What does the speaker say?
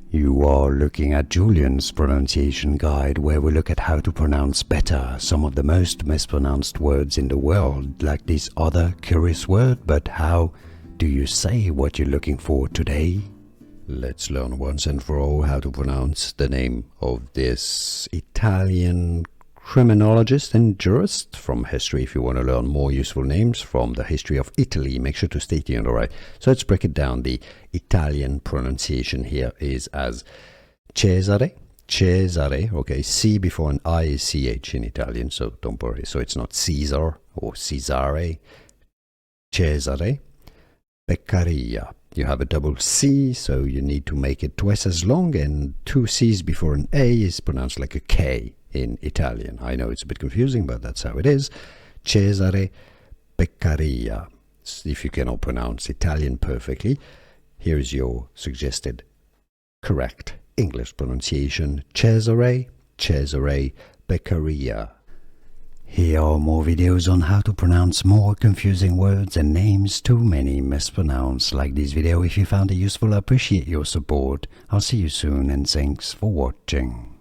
You are looking at Julian's pronunciation guide, where we look at how to pronounce better some of the most mispronounced words in the world, like this other curious word. But how do you say what you're looking for today? Let's learn once and for all how to pronounce the name of this Italian criminologist and jurist from history. If you want to learn more useful names from the history of Italy, make sure to stay tuned. Alright, so let's break it down. The Italian pronunciation here is as Cesare, okay, C before an I is CH in Italian, so don't worry. So it's not Caesar or Cesare, Cesare Beccaria. You have a double C, so you need to make it twice as long, and two C's before an A is pronounced like a K in Italian. I know it's a bit confusing, but that's how it is. Cesare Beccaria. If you cannot pronounce Italian perfectly, here is your suggested correct English pronunciation: Cesare Beccaria. Here are more videos on how to pronounce more confusing words and names too many mispronounced. Like this video if you found it useful. I appreciate your support. I'll see you soon, and thanks for watching.